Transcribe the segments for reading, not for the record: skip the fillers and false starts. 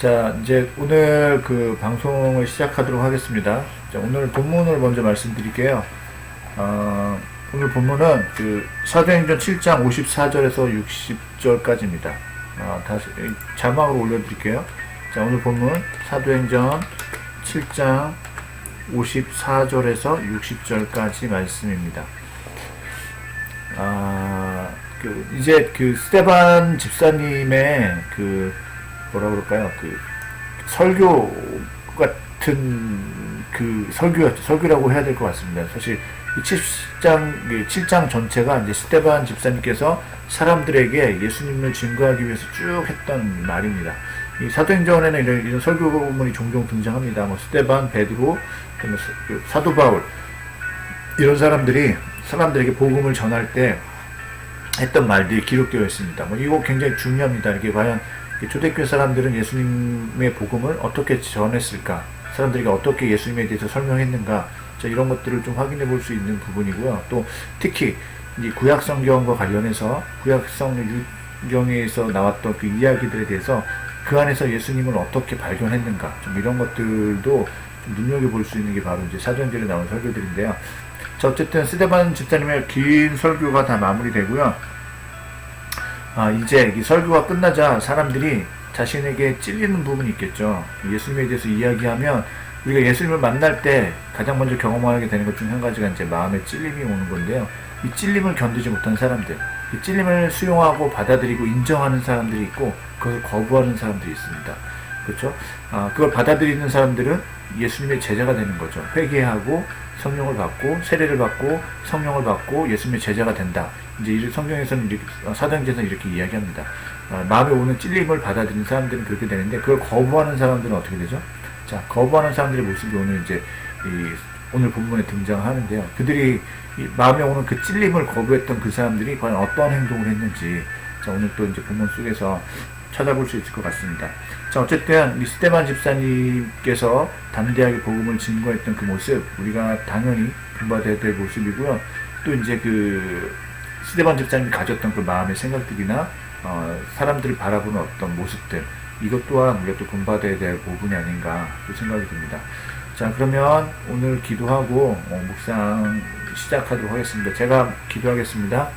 자, 이제 오늘 그 방송을 시작하도록 하겠습니다. 자, 오늘 본문을 먼저 말씀드릴게요. 오늘 본문은 그 사도행전 7장 54절에서 60절까지입니다. 다시 자막으로 올려드릴게요. 자, 오늘 본문 사도행전 7장 54절에서 60절까지 말씀입니다. 이제 그 스데반 집사님의 그 뭐라 그럴까요? 그 설교 같은 그 설교라고 해야 될 것 같습니다. 사실 이 7장 전체가 이제 스데반 집사님께서 사람들에게 예수님을 증거하기 위해서 쭉 했던 말입니다. 이 사도행전에는 이런 설교문이 종종 등장합니다. 뭐 스데반, 베드로, 사도 바울 이런 사람들이 사람들에게 복음을 전할 때 했던 말들이 기록되어 있습니다. 뭐 이거 굉장히 중요합니다. 이게 과연 초대교회 사람들은 예수님의 복음을 어떻게 전했을까? 사람들에게 어떻게 예수님에 대해서 설명했는가? 자, 이런 것들을 좀 확인해 볼 수 있는 부분이고요. 또 특히 이 구약 성경과 관련해서 구약 성경에서 나왔던 그 이야기들에 대해서 그 안에서 예수님을 어떻게 발견했는가? 좀 이런 것들도 좀 눈여겨볼 수 있는 게 바로 이제 사도행전에 나온 설교들인데요. 자, 어쨌든 스데반 집사님의 긴 설교가 다 마무리되고요. 이제 이 설교가 끝나자 사람들이 자신에게 찔리는 부분이 있겠죠. 예수님에 대해서 이야기하면 우리가 예수님을 만날 때 가장 먼저 경험하게 되는 것 중 한 가지가 이제 마음에 찔림이 오는 건데요. 이 찔림을 견디지 못한 사람들, 이 찔림을 수용하고 받아들이고 인정하는 사람들이 있고 그것을 거부하는 사람들이 있습니다. 그렇죠? 그걸 받아들이는 사람들은 예수님의 제자가 되는 거죠. 회개하고 성령을 받고 세례를 받고 성령을 받고 예수님의 제자가 된다. 이제 성경에서는 이렇게, 사도행전에서는 이렇게 이야기합니다. 마음에 오는 찔림을 받아들이는 사람들은 그렇게 되는데 그걸 거부하는 사람들은 어떻게 되죠? 자, 거부하는 사람들의 모습이 오늘 이제 오늘 본문에 등장하는데요. 그들이 마음에 오는 그 찔림을 거부했던 그 사람들이 과연 어떠한 행동을 했는지, 자, 오늘 또 이제 본문 속에서 찾아볼 수 있을 것 같습니다. 자, 어쨌든 이 스데반 집사님께서 담대하게 복음을 증거했던 그 모습, 우리가 당연히 본받아야 될 모습이고요. 또 이제 그 스데반 집사님이 가졌던 그 마음의 생각들이나 사람들을 바라보는 어떤 모습들, 이것 또한 우리가 또 본받아야 될 부분이 아닌가 또 생각이 듭니다. 자, 그러면 오늘 기도하고 묵상 시작하도록 하겠습니다. 제가 기도하겠습니다.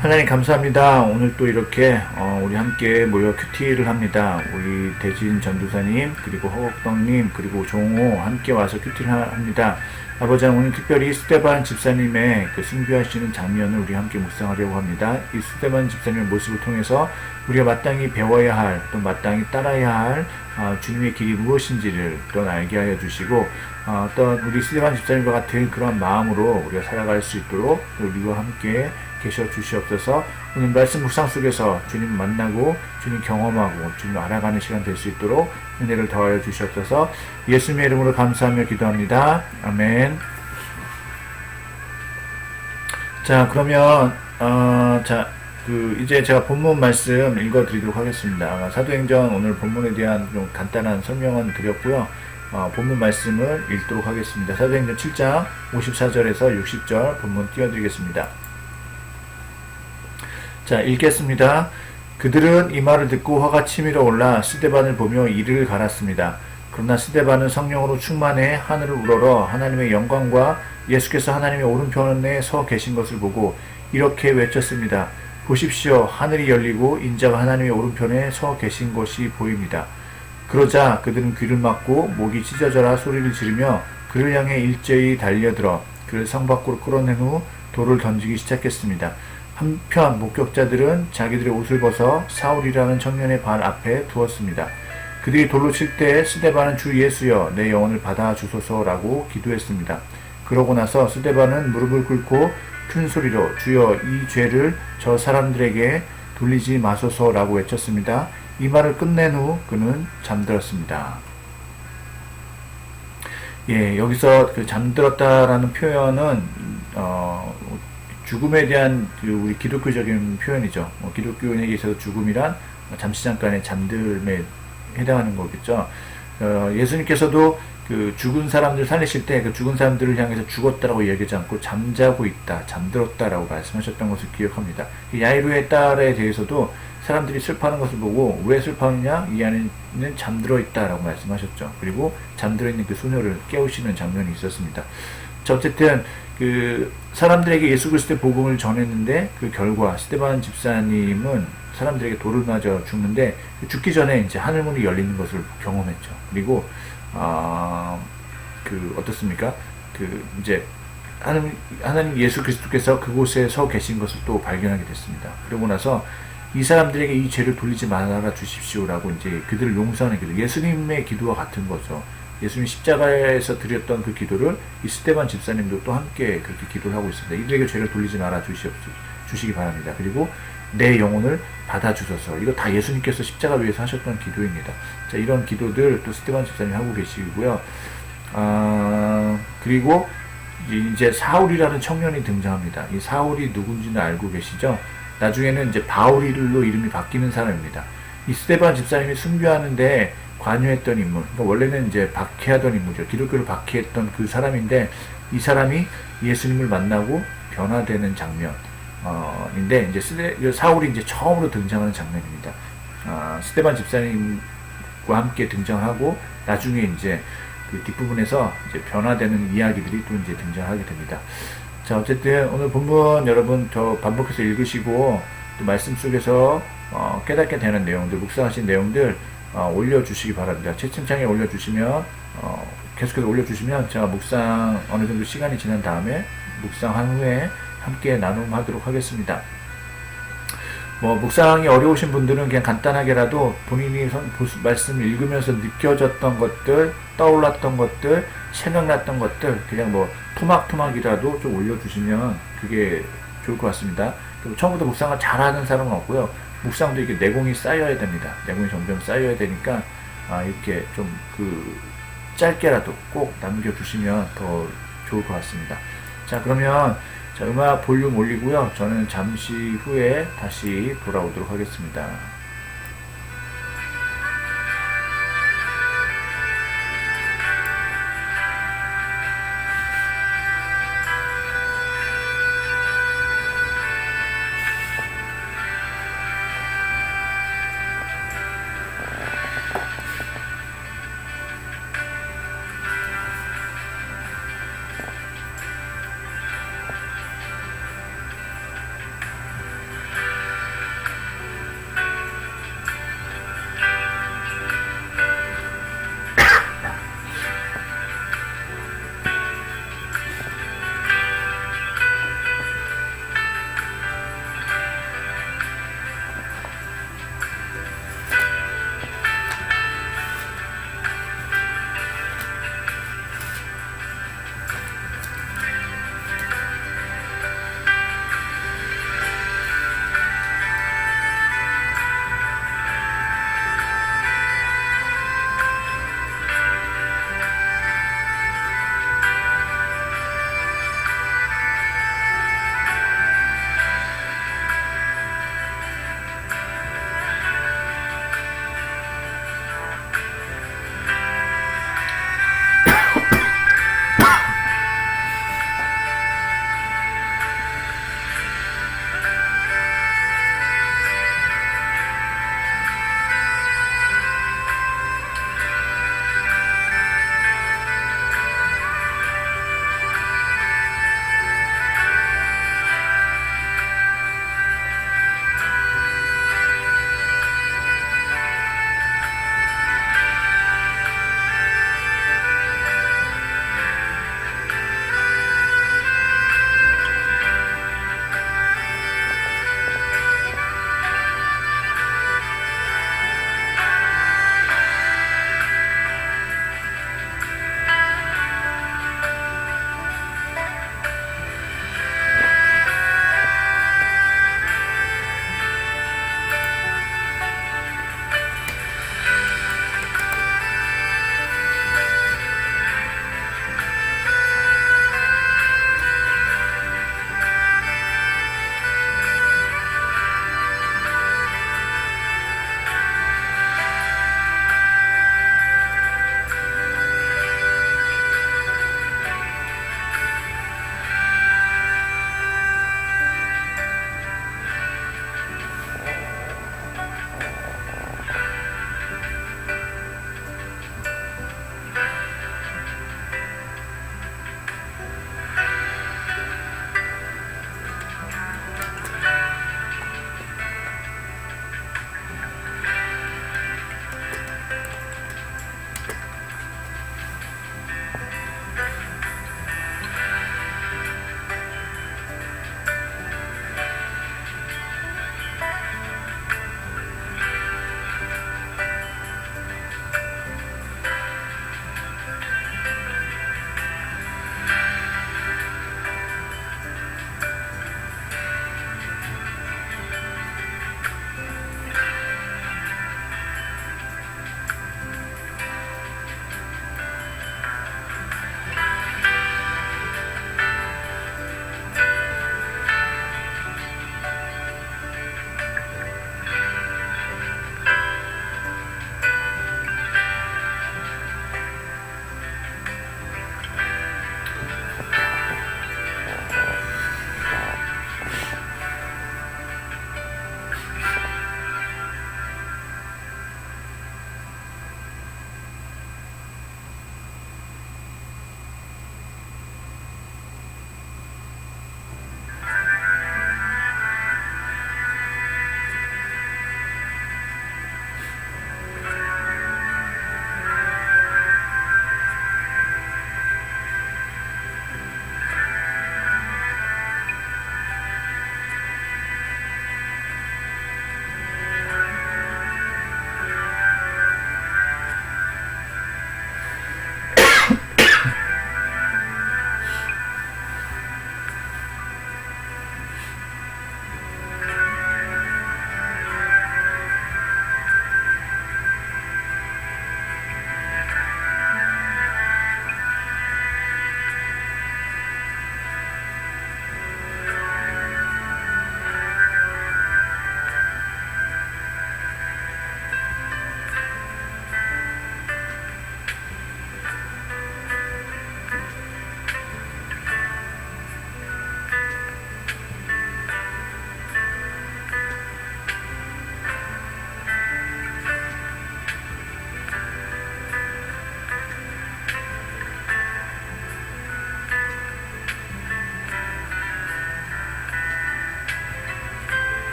하나님 감사합니다. 오늘 또 이렇게 우리 함께 모여 큐티를 합니다. 우리 대진 전도사님 그리고 허걱덕님 그리고 종호 함께 와서 큐티를 합니다. 아버지, 오늘 특별히 스데반 집사님의 그 순교하시는 장면을 우리 함께 묵상하려고 합니다. 이 스데반 집사님의 모습을 통해서 우리가 마땅히 배워야 할, 또 마땅히 따라야 할 주님의 길이 무엇인지를 또 알게 하여 주시고 어떤 우리 스데반 집사님과 같은 그런 마음으로 우리가 살아갈 수 있도록 우리와 함께 계셔 주시옵소서. 오늘 말씀 묵상 속에서 주님 만나고 주님 경험하고 주님 알아가는 시간 될 수 있도록 은혜를 더하여 주시옵소서. 예수님의 이름으로 감사하며 기도합니다. 아멘. 자, 그러면 이제 제가 본문 말씀 읽어드리도록 하겠습니다. 사도행전 오늘 본문에 대한 좀 간단한 설명은 드렸고요. 본문 말씀을 읽도록 하겠습니다. 사도행전 7장 54절에서 60절 본문 띄워드리겠습니다. 자, 읽겠습니다. 그들은 이 말을 듣고 화가 치밀어 올라 스데반을 보며 이를 갈았습니다. 그러나 스데반은 성령으로 충만해 하늘을 우러러 하나님의 영광과 예수께서 하나님의 오른편에 서 계신 것을 보고 이렇게 외쳤습니다. 보십시오. 하늘이 열리고 인자가 하나님의 오른편에 서 계신 것이 보입니다. 그러자 그들은 귀를 막고 목이 찢어져라 소리를 지르며 그를 향해 일제히 달려들어 그를 성 밖으로 끌어낸 후 돌을 던지기 시작했습니다. 한편 목격자들은 자기들의 옷을 벗어 사울이라는 청년의 발 앞에 두었습니다. 그들이 돌로 칠 때 스데반은 주 예수여 내 영혼을 받아 주소서라고 기도했습니다. 그러고 나서 스데반은 무릎을 꿇고 큰 소리로 주여 이 죄를 저 사람들에게 돌리지 마소서라고 외쳤습니다. 이 말을 끝낸 후 그는 잠들었습니다. 예, 여기서 그 잠들었다라는 표현은 죽음에 대한 우리 기독교적인 표현이죠. 기독교인에 있어서 죽음이란 잠시 잠깐의 잠듦에 해당하는 거겠죠. 예수님께서도 그 죽은 사람들 살리실 때 그 죽은 사람들을 향해서 죽었다라고 얘기하지 않고 잠자고 있다, 잠들었다라고 말씀하셨던 것을 기억합니다. 그 야이로의 딸에 대해서도 사람들이 슬퍼하는 것을 보고 왜 슬퍼하느냐? 이 안에는 잠들어 있다라고 말씀하셨죠. 그리고 잠들어 있는 그 소녀를 깨우시는 장면이 있었습니다. 자, 어쨌든 그 사람들에게 예수 그리스도의 복음을 전했는데 그 결과 스데반 집사님은 사람들에게 돌을 맞아 죽는데 죽기 전에 이제 하늘문이 열리는 것을 경험했죠. 그리고 그 어떻습니까? 그 이제 하나님 예수 그리스도께서 그곳에 서 계신 것을 또 발견하게 됐습니다. 그러고 나서 이 사람들에게 이 죄를 돌리지 말아 주십시오라고 이제 그들을 용서하는 기도, 예수님의 기도와 같은 거죠. 예수님 십자가에서 드렸던 그 기도를 이 스데반 집사님도 또 함께 그렇게 기도를 하고 있습니다. 이들에게 죄를 돌리지 말아 주시기 바랍니다. 그리고 내 영혼을 받아주소서. 이거 다 예수님께서 십자가 위에서 하셨던 기도입니다. 자, 이런 기도들 또 스데반 집사님 하고 계시고요. 그리고 이제 사울이라는 청년이 등장합니다. 이 사울이 누군지는 알고 계시죠? 나중에는 이제 바울로 이름이 바뀌는 사람입니다. 이 스데반 집사님이 순교하는데 관여했던 인물, 그러니까 원래는 이제 박해하던 인물이죠. 기독교를 박해했던 그 사람인데 이 사람이 예수님을 만나고 변화되는 장면인데 이제 사울이 이제 처음으로 등장하는 장면입니다. 스데반 집사님과 함께 등장하고 나중에 이제 그 뒷부분에서 이제 변화되는 이야기들이 또 이제 등장하게 됩니다. 자, 어쨌든 오늘 본문 여러분 저 반복해서 읽으시고 또 말씀 속에서 깨닫게 되는 내용들, 묵상하신 내용들 올려주시기 바랍니다. 채팅창에 올려주시면 계속해서 올려주시면 제가 묵상 어느 정도 시간이 지난 다음에 묵상한 후에 함께 나눔하도록 하겠습니다. 뭐 묵상이 어려우신 분들은 그냥 간단하게라도 본인이 말씀을 읽으면서 느껴졌던 것들, 떠올랐던 것들, 생각났던 것들 그냥 뭐 토막토막이라도 좀 올려주시면 그게 좋을 것 같습니다. 그리고 처음부터 묵상을 잘하는 사람은 없고요. 묵상도 이게 내공이 쌓여야 됩니다. 내공이 점점 쌓여야 되니까 이렇게 좀 짧게라도 꼭 남겨주시면 더 좋을 것 같습니다. 자, 그러면 음악 볼륨 올리고요. 저는 잠시 후에 다시 돌아오도록 하겠습니다.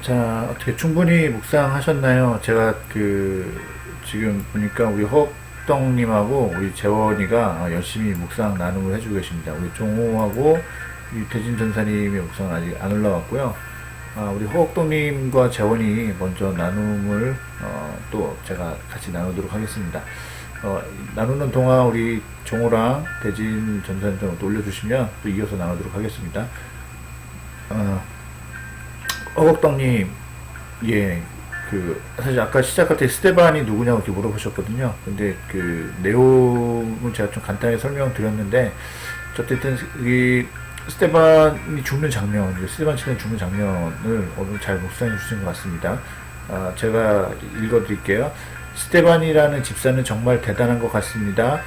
자, 어떻게 충분히 묵상하셨나요? 제가 지금 보니까 우리 허덕님하고 우리 재원이가 열심히 묵상 나눔을 해주고 계십니다. 우리 종호하고 유태진 전사님의 묵상은 아직 안 올라왔고요. 우리 허덕님과 재원이 먼저 나눔을 또 제가 같이 나누도록 하겠습니다. 나누는 동안 우리 종호랑 대진 전사님 좀 올려주시면 또 이어서 나누도록 하겠습니다. 허덕님, 예, 사실 아까 시작할 때 스테반이 누구냐고 이렇게 물어보셨거든요. 근데 내용을 제가 좀 간단하게 설명드렸는데, 어쨌든, 이 스테반이 죽는 장면, 스테반 집사님 죽는 장면을 오늘 잘 묵상해 주신 것 같습니다. 제가 읽어드릴게요. 스테반이라는 집사는 정말 대단한 것 같습니다.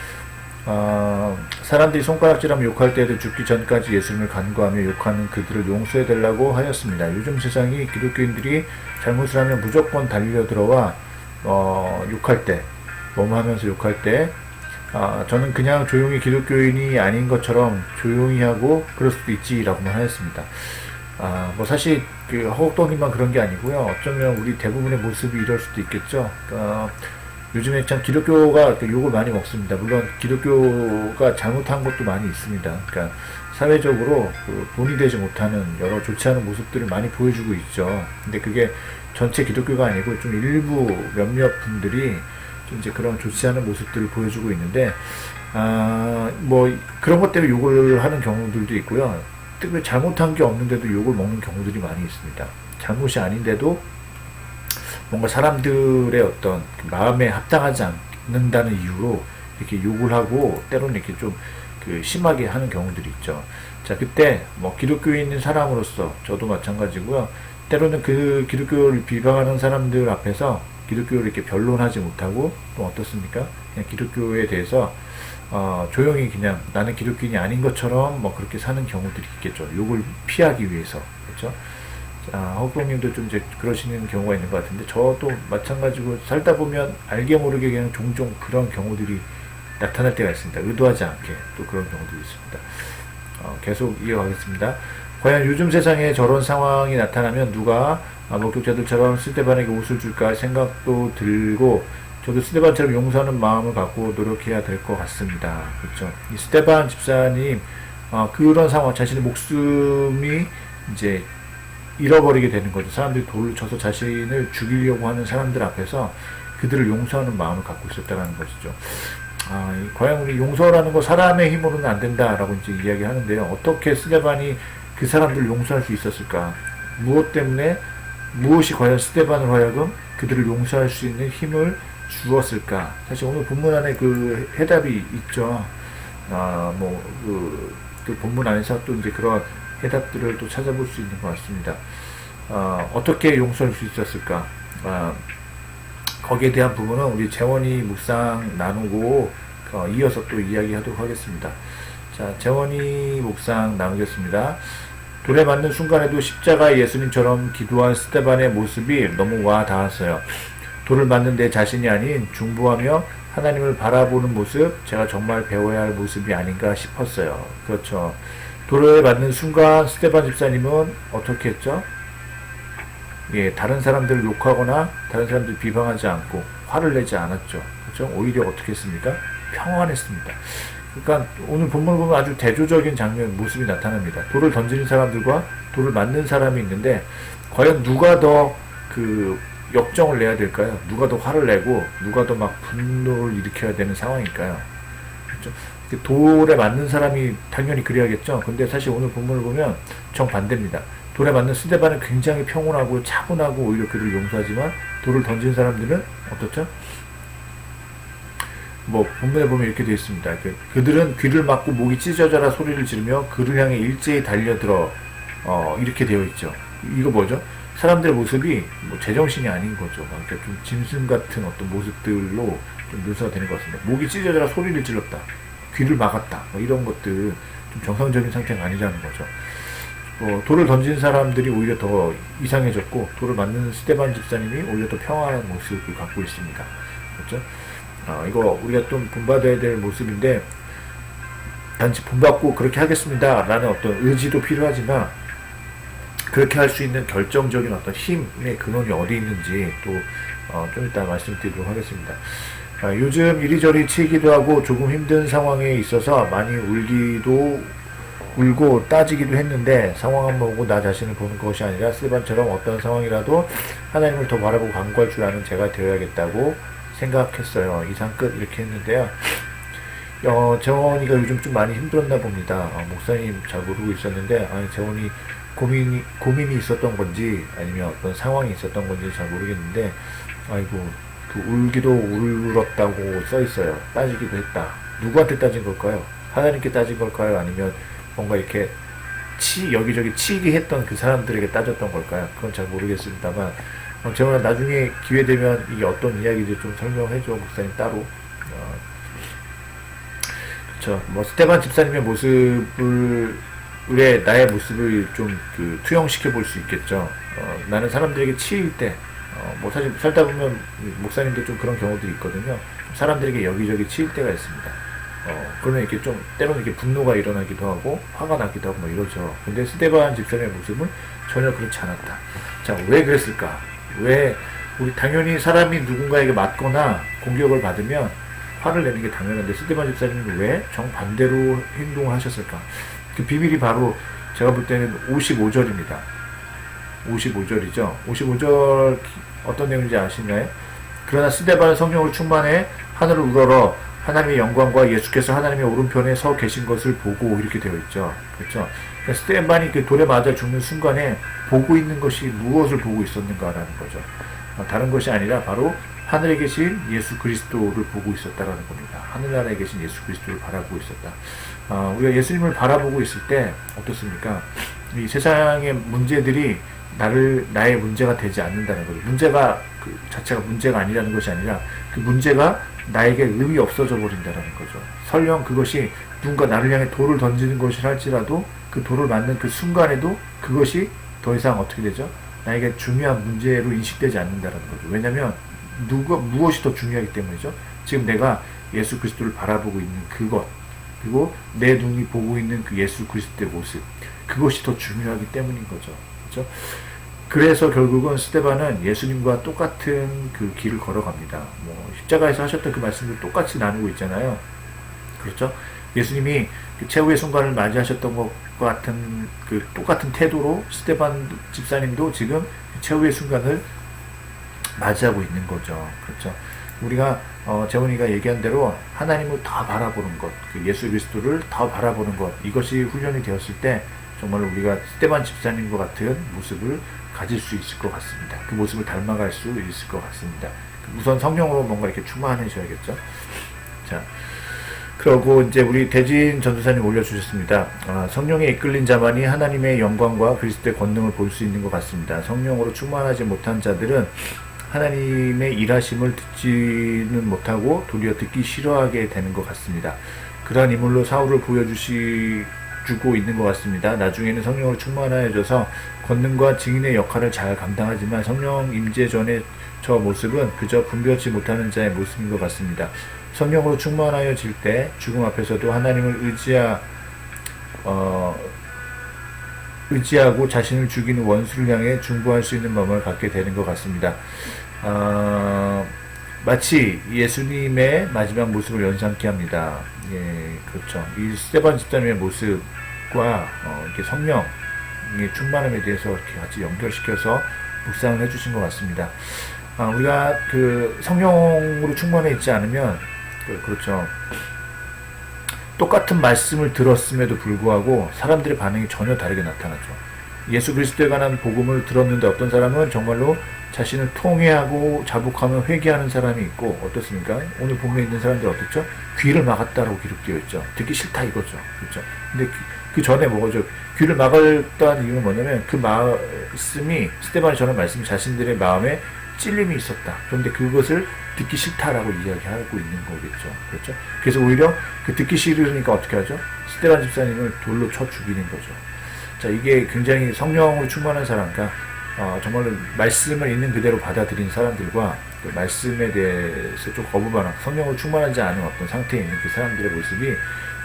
사람들이 손가락질하며 욕할 때에도 죽기 전까지 예수님을 간구하며 욕하는 그들을 용서해달라고 하였습니다. 요즘 세상이 기독교인들이 잘못을 하면 무조건 달려들어와 욕할 때, 뭐뭐 하면서 욕할 때, 저는 그냥 조용히 기독교인이 아닌 것처럼 조용히 하고 그럴 수도 있지라고만 하였습니다. 뭐 사실 허옥동님만 그런 게 아니고요. 어쩌면 우리 대부분의 모습이 이럴 수도 있겠죠. 요즘에 참 기독교가 욕을 많이 먹습니다. 물론 기독교가 잘못한 것도 많이 있습니다. 그러니까 사회적으로 본이 되지 못하는 여러 좋지 않은 모습들을 많이 보여주고 있죠. 근데 그게 전체 기독교가 아니고 좀 일부 몇몇 분들이 좀 이제 그런 좋지 않은 모습들을 보여주고 있는데, 뭐 그런 것 때문에 욕을 하는 경우들도 있고요. 특별히 잘못한 게 없는데도 욕을 먹는 경우들이 많이 있습니다. 잘못이 아닌데도 뭔가 사람들의 어떤 마음에 합당하지 않는다는 이유로 이렇게 욕을 하고 때로는 이렇게 좀 심하게 하는 경우들이 있죠. 자, 그때 뭐 기독교인인 사람으로서 저도 마찬가지고요. 때로는 기독교를 비방하는 사람들 앞에서 기독교를 이렇게 변론하지 못하고 또 어떻습니까? 그냥 기독교에 대해서 조용히 그냥 나는 기독교인이 아닌 것처럼 뭐 그렇게 사는 경우들이 있겠죠. 욕을 피하기 위해서. 그렇죠? 허국님도 좀 이제 그러시는 경우가 있는 것 같은데, 저도 마찬가지고 살다 보면 알게 모르게 그냥 종종 그런 경우들이 나타날 때가 있습니다. 의도하지 않게 또 그런 경우들이 있습니다. 계속 이어가겠습니다. 과연 요즘 세상에 저런 상황이 나타나면 누가 목격자들처럼 스테반에게 옷을 줄까 생각도 들고, 저도 스테반처럼 용서하는 마음을 갖고 노력해야 될 것 같습니다. 그렇죠? 이 스테반 집사님, 그런 상황, 자신의 목숨이 이제 잃어버리게 되는 거죠. 사람들이 돌을 쳐서 자신을 죽이려고 하는 사람들 앞에서 그들을 용서하는 마음을 갖고 있었다는 것이죠. 과연 우리 용서라는 거 사람의 힘으로는 안 된다라고 이제 이야기하는데요. 어떻게 스테반이 그 사람들을 용서할 수 있었을까? 무엇 때문에, 무엇이 과연 스테반으로 하여금 그들을 용서할 수 있는 힘을 주었을까? 사실 오늘 본문 안에 해답이 있죠. 그 본문 안에서 또 이제 그런 해답들을 또 찾아볼 수 있는 것 같습니다. 어떻게 용서할 수 있었을까? 거기에 대한 부분은 우리 재원이 묵상 나누고 이어서 또 이야기하도록 하겠습니다. 자, 재원이 묵상 나누겠습니다. 돌에 맞는 순간에도 십자가 예수님처럼 기도한 스테반의 모습이 너무 와 닿았어요. 돌을 맞는 내 자신이 아닌 중보하며 하나님을 바라보는 모습, 제가 정말 배워야 할 모습이 아닌가 싶었어요. 그렇죠. 돌에 맞는 순간 스테반 집사님은 어떻게 했죠? 예, 다른 사람들을 욕하거나 다른 사람들을 비방하지 않고 화를 내지 않았죠. 그렇죠? 오히려 어떻게 했습니까? 평안했습니다. 그러니까 오늘 본문을 보면 아주 대조적인 장면, 모습이 나타납니다. 돌을 던지는 사람들과 돌을 맞는 사람이 있는데, 과연 누가 더 역정을 내야 될까요? 누가 더 화를 내고 누가 더 막 분노를 일으켜야 되는 상황일까요? 그렇죠? 돌에 맞는 사람이 당연히 그래야겠죠. 근데 사실 오늘 본문을 보면 정반대입니다. 돌에 맞는 스테반은 굉장히 평온하고 차분하고 오히려 그들을 용서하지만, 돌을 던진 사람들은 어떻죠? 뭐 본문에 보면 이렇게 되어 있습니다. 그들은 귀를 막고 목이 찢어져라 소리를 지르며 그를 향해 일제히 달려들어, 이렇게 되어 있죠. 이거 뭐죠? 사람들의 모습이 뭐 제정신이 아닌 거죠. 그러니까 좀 짐승 같은 어떤 모습들로 좀 묘사가 되는 것 같습니다. 목이 찢어져라 소리를 질렀다, 귀를 막았다, 뭐 이런 것들 좀 정상적인 상태가 아니라는 거죠. 돌을 던진 사람들이 오히려 더 이상해졌고, 돌을 맞는 스테반 집사님이 오히려 더 평안한 모습을 갖고 있습니다. 그렇죠? 이거 우리가 좀 본받아야 될 모습인데, 단지 본받고 그렇게 하겠습니다 라는 어떤 의지도 필요하지만, 그렇게 할 수 있는 결정적인 어떤 힘의 근원이 어디 있는지 또 좀 이따 말씀드리도록 하겠습니다. 요즘 이리저리 치이기도 하고 조금 힘든 상황에 있어서 많이 울고 따지기도 했는데 상황을 보고 나 자신을 보는 것이 아니라 스테반처럼 어떤 상황이라도 하나님을 더 바라보고 간구할 줄 아는 제가 되어야겠다고 생각했어요. 이상 끝 이렇게 했는데요. 재원이가 요즘 좀 많이 힘들었나 봅니다. 목사님 잘 모르고 있었는데 재원이 고민이 있었던 건지 아니면 어떤 상황이 있었던 건지 잘 모르겠는데 아이고 그 울기도 울었다고 써 있어요. 따지기도 했다. 누구한테 따진 걸까요? 하나님께 따진 걸까요? 아니면 뭔가 이렇게 여기저기 치게 했던 그 사람들에게 따졌던 걸까요? 그건 잘 모르겠습니다만 재원아 나중에 기회 되면 이게 어떤 이야기인지 좀 설명해줘 목사님 따로. 그렇죠. 뭐 스테반 집사님의 나의 모습을 좀 투영시켜 볼 수 있겠죠. 나는 사람들에게 치일 때, 뭐 사실 살다 보면 목사님도 좀 그런 경우들이 있거든요. 사람들에게 여기저기 치일 때가 있습니다. 그러면 이렇게 좀 때로는 이렇게 분노가 일어나기도 하고 화가 나기도 하고 뭐 이러죠. 근데 스테반 집사님의 모습은 전혀 그렇지 않았다. 자, 왜 그랬을까? 왜 우리 당연히 사람이 누군가에게 맞거나 공격을 받으면 화를 내는 게 당연한데 스테반 집사님은 왜 정반대로 행동을 하셨을까? 그 비밀이 바로 제가 볼 때는 55절입니다. 55절이죠. 55절 어떤 내용인지 아시나요? 그러나 스데반은 성령으로 충만해 하늘을 우러러 하나님의 영광과 예수께서 하나님의 오른편에 서 계신 것을 보고 이렇게 되어 있죠. 그렇죠? 그러니까 스데반이 그 돌에 맞아 죽는 순간에 보고 있는 것이 무엇을 보고 있었는가라는 거죠. 다른 것이 아니라 바로 하늘에 계신 예수 그리스도를 보고 있었다라는 겁니다. 하늘나라에 계신 예수 그리스도를 바라보고 있었다. 우리가 예수님을 바라보고 있을 때 어떻습니까? 이 세상의 문제들이 나의 문제가 되지 않는다는 거죠. 문제가 그 자체가 문제가 아니라는 것이 아니라 그 문제가 나에게 의미 없어져 버린다는 거죠. 설령 그것이 누군가 나를 향해 돌을 던지는 것이라 할지라도 그 돌을 맞는 그 순간에도 그것이 더 이상 어떻게 되죠? 나에게 중요한 문제로 인식되지 않는다는 거죠. 왜냐하면 무엇이 더 중요하기 때문이죠. 지금 내가 예수 그리스도를 바라보고 있는 그것, 그리고 내 눈이 보고 있는 그 예수 그리스도의 모습, 그것이 더 중요하기 때문인 거죠. 그렇죠? 그래서 결국은 스데반은 예수님과 똑같은 그 길을 걸어갑니다. 뭐 십자가에서 하셨던 그 말씀을 똑같이 나누고 있잖아요. 그렇죠? 예수님이 그 최후의 순간을 맞이하셨던 것과 같은 그 똑같은 태도로 스데반 집사님도 지금 최후의 순간을 맞이하고 있는 거죠. 그렇죠? 우리가 재원이가 얘기한 대로 하나님을 더 바라보는 것, 그 예수 그리스도를 더 바라보는 것, 이것이 훈련이 되었을 때 정말 우리가 스데반 집사님과 같은 모습을 가질 수 있을 것 같습니다. 그 모습을 닮아갈 수 있을 것 같습니다. 우선 성령으로 뭔가 이렇게 충만하셔야겠죠. 자, 그러고 이제 우리 대진 전도사님 올려주셨습니다. 성령에 이끌린 자만이 하나님의 영광과 그리스도의 권능을 볼 수 있는 것 같습니다. 성령으로 충만하지 못한 자들은 하나님의 일하심을 듣지는 못하고 도리어 듣기 싫어하게 되는 것 같습니다. 그러한 인물로 사울을 보여주고 있는 것 같습니다. 나중에는 성령으로 충만하여져서 권능과 증인의 역할을 잘 감당하지만 성령 임재 전의 저 모습은 그저 분별치 못하는 자의 모습인 것 같습니다. 성령으로 충만하여질 때 죽음 앞에서도 하나님을 의지하고 자신을 죽이는 원수를 향해 중보할 수 있는 마음을 갖게 되는 것 같습니다. 마치 예수님의 마지막 모습을 연상케 합니다. 예, 그렇죠. 이 스데반 집사님의 모습과 이렇게 성령의 충만함에 대해서 이렇게 같이 연결시켜서 묵상을 해주신 것 같습니다. 우리가 그 성령으로 충만해 있지 않으면 그렇죠. 똑같은 말씀을 들었음에도 불구하고 사람들의 반응이 전혀 다르게 나타나죠. 예수 그리스도에 관한 복음을 들었는데 어떤 사람은 정말로 자신을 통회하고 자복하며 회개하는 사람이 있고 어떻습니까? 오늘 본문에 있는 사람들 어떻죠? 귀를 막았다라고 기록되어 있죠. 듣기 싫다 이거죠. 그렇죠? 근데 그 전에 뭐죠? 귀를 막았다는 이유는 뭐냐면 그 말씀이 스데반이 전한 말씀이 자신들의 마음에 찔림이 있었다. 그런데 그것을 듣기 싫다라고 이야기하고 있는 거겠죠. 그렇죠? 그래서 오히려 그 듣기 싫으니까 어떻게 하죠? 스데반 집사님을 돌로 쳐 죽이는 거죠. 자, 이게 굉장히 성령으로 충만한 사람과 정말로 말씀을 있는 그대로 받아들인 사람들과 그 말씀에 대해서 좀 거부반응, 성령으로 충만하지 않은 어떤 상태에 있는 그 사람들의 모습이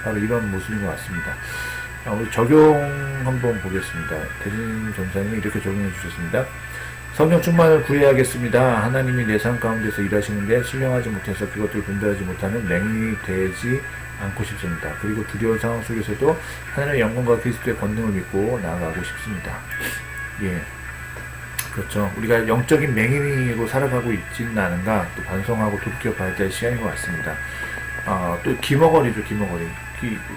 바로 이런 모습인 것 같습니다. 우리 적용 한번 보겠습니다. 대진 전사님이 이렇게 적용해 주셨습니다. 성령 충만을 구해야겠습니다. 하나님이 내 삶 가운데서 일하시는데 신령하지 못해서 그것들을 분별하지 못하는 맹인이 되지 않고 싶습니다. 그리고 두려운 상황 속에서도 하나님의 영광과 그리스도의 권능을 믿고 나아가고 싶습니다. 예, 그렇죠. 우리가 영적인 맹인이고 살아가고 있지는 않은가 또 반성하고 돌이켜봐야 될 시간인 것 같습니다. 또 기머거리죠, 기머거리.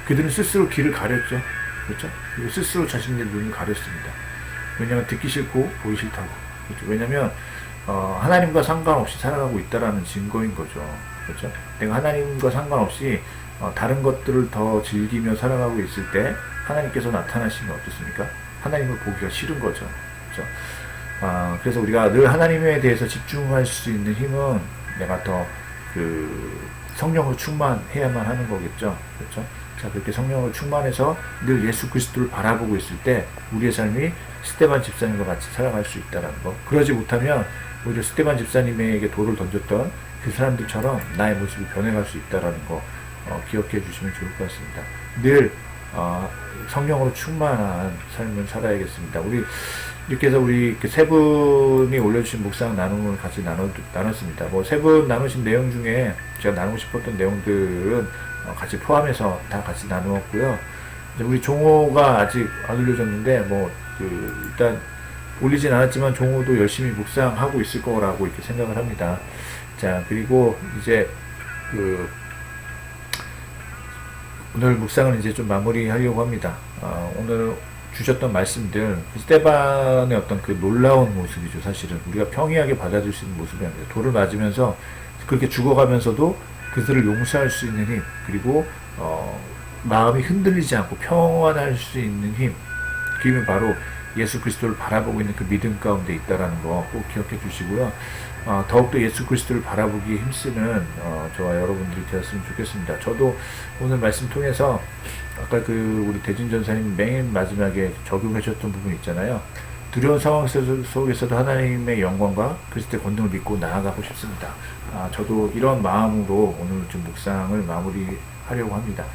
그들은 스스로 길을 가렸죠. 그렇죠? 그리고 스스로 자신의 눈을 가렸습니다. 왜냐하면 듣기 싫고 보기 싫다고. 그렇죠? 왜냐하면 하나님과 상관없이 살아가고 있다라는 증거인 거죠. 그렇죠? 내가 하나님과 상관없이 다른 것들을 더 즐기며 살아가고 있을 때 하나님께서 나타나시면 어떻습니까? 하나님을 보기가 싫은 거죠. 그렇죠? 그래서 우리가 늘 하나님에 대해서 집중할 수 있는 힘은 내가 더 성령으로 충만해야만 하는 거겠죠. 그렇죠? 자, 그렇게 성령으로 충만해서 늘 예수 그리스도를 바라보고 있을 때 우리의 삶이 스데반 집사님과 같이 살아갈 수 있다는 거. 그러지 못하면 오히려 스데반 집사님에게 돌을 던졌던 그 사람들처럼 나의 모습이 변해갈 수 있다는 거 기억해 주시면 좋을 것 같습니다. 늘 성령으로 충만한 삶을 살아야겠습니다. 이렇게 해서 우리 세 분이 올려주신 묵상 나눔을 같이 나눴습니다. 뭐 세 분 나누신 내용 중에 제가 나누고 싶었던 내용들은 같이 포함해서 다 같이 나누었고요. 우리 종호가 아직 안 올려졌는데 일단 올리진 않았지만 종호도 열심히 묵상하고 있을 거라고 이렇게 생각을 합니다. 자, 그리고 이제 오늘 묵상을 이제 좀 마무리하려고 합니다. 오늘 주셨던 말씀들, 스데반의 어떤 그 놀라운 모습이죠. 사실은 우리가 평이하게 받아들일 수 있는 모습이 아니라 돌을 맞으면서 그렇게 죽어가면서도 그들을 용서할 수 있는 힘, 그리고 마음이 흔들리지 않고 평안할 수 있는 힘, 그 힘은 바로 예수 그리스도를 바라보고 있는 그 믿음 가운데 있다라는 거 꼭 기억해 주시고요. 더욱더 예수 그리스도를 바라보기에 힘쓰는 저와 여러분들이 되었으면 좋겠습니다. 저도 오늘 말씀 통해서 아까 우리 대진 전사님 맨 마지막에 적용해 주셨던 부분 있잖아요. 두려운 상황 속에서도 하나님의 영광과 그리스도의 권능을 믿고 나아가고 싶습니다. 저도 이런 마음으로 오늘 좀 묵상을 마무리하려고 합니다.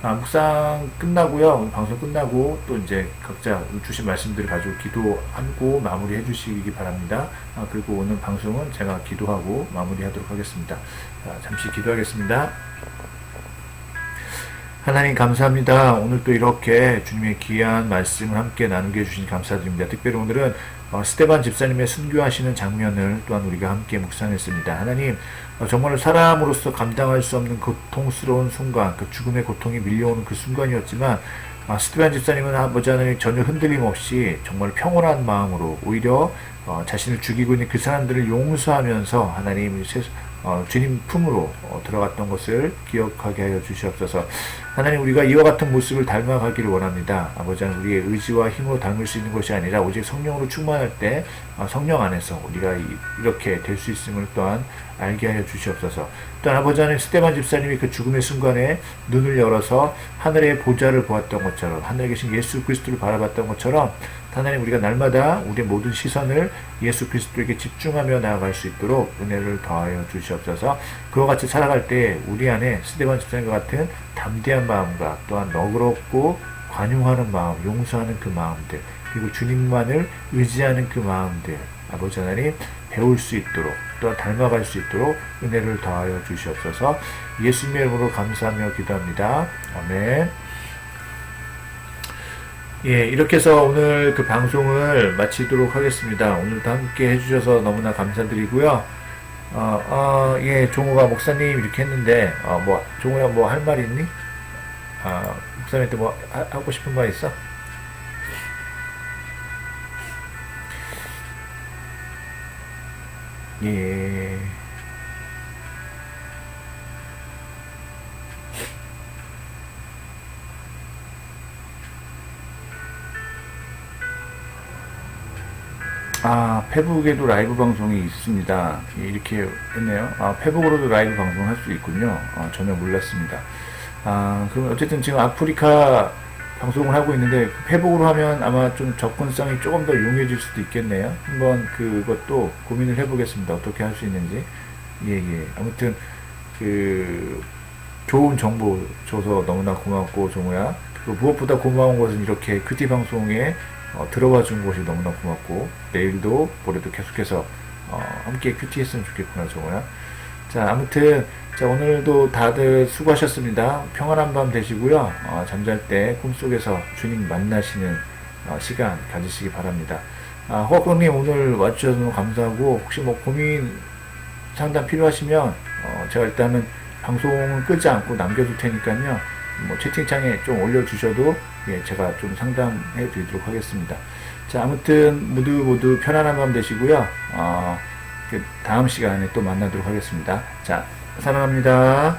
묵상 끝나고요. 오늘 방송 끝나고 또 이제 각자 주신 말씀들을 가지고 기도하고 마무리해 주시기 바랍니다. 그리고 오늘 방송은 제가 기도하고 마무리하도록 하겠습니다. 잠시 기도하겠습니다. 하나님 감사합니다. 오늘 또 이렇게 주님의 귀한 말씀을 함께 나누게 해주신 감사드립니다. 특별히 오늘은 스데반 집사님의 순교하시는 장면을 또한 우리가 함께 묵상했습니다. 하나님, 정말 사람으로서 감당할 수 없는 고통스러운 순간, 그 죽음의 고통이 밀려오는 그 순간이었지만 스데반 집사님은 아버지 하나님 전혀 흔들림 없이 정말 평온한 마음으로 오히려 자신을 죽이고 있는 그 사람들을 용서하면서 하나님 주님 품으로 들어갔던 것을 기억하게 하여 주시옵소서. 하나님, 우리가 이와 같은 모습을 닮아가기를 원합니다. 아버지 하나님, 우리의 의지와 힘으로 닮을 수 있는 것이 아니라 오직 성령으로 충만할 때 성령 안에서 우리가 이렇게 될 수 있음을 또한 알게 하여 주시옵소서. 또한 아버지 하나님, 스데반 집사님이 그 죽음의 순간에 눈을 열어서 하늘의 보좌를 보았던 것처럼, 하늘에 계신 예수 그리스도를 바라봤던 것처럼 하나님, 우리가 날마다 우리의 모든 시선을 예수 그리스도에게 집중하며 나아갈 수 있도록 은혜를 더하여 주시옵소서. 그와 같이 살아갈 때 우리 안에 스데반 집사님과 같은 담대한 마음과 또한 너그럽고 관용하는 마음, 용서하는 그 마음들, 그리고 주님만을 의지하는 그 마음들, 아버지 하나님 배울 수 있도록 또한 닮아갈 수 있도록 은혜를 더하여 주시옵소서. 예수님의 이름으로 감사하며 기도합니다. 아멘. 예, 이렇게 해서 오늘 그 방송을 마치도록 하겠습니다. 오늘도 함께 해주셔서 너무나 감사드리고요. 예, 종호가 목사님 이렇게 했는데, 종호야 뭐 할 말 있니? 목사님한테 뭐 하고 싶은 말 있어? 예. 페북에도 라이브 방송이 있습니다. 예, 이렇게 했네요. 페북으로도 라이브 방송할 수 있군요. 전혀 몰랐습니다. 그럼 어쨌든 지금 아프리카 방송을 하고 있는데 페북으로 하면 아마 좀 접근성이 조금 더 용이해질 수도 있겠네요. 한번 그것도 고민을 해보겠습니다. 어떻게 할 수 있는지. 예. 아무튼 좋은 정보 줘서 너무나 고맙고, 종호야. 또 무엇보다 고마운 것은 이렇게 큐티 방송에 들어와 준 것이 너무나 고맙고, 내일도 모레도 계속해서 함께 큐티 했으면 좋겠구나, 정호야. 자, 아무튼, 자, 오늘도 다들 수고하셨습니다. 평안한 밤 되시고요. 잠잘 때 꿈속에서 주님 만나시는 시간 가지시기 바랍니다. 호학병님 오늘 와주셔서 너무 감사하고, 혹시 뭐 고민 상담 필요하시면, 제가 일단은 방송을 끄지 않고 남겨둘 테니까요. 뭐 채팅창에 좀 올려주셔도, 예, 제가 좀 상담해 드리도록 하겠습니다. 자, 아무튼 모두 편안한 밤 되시고요. 그 다음 시간에 또 만나도록 하겠습니다. 자, 사랑합니다.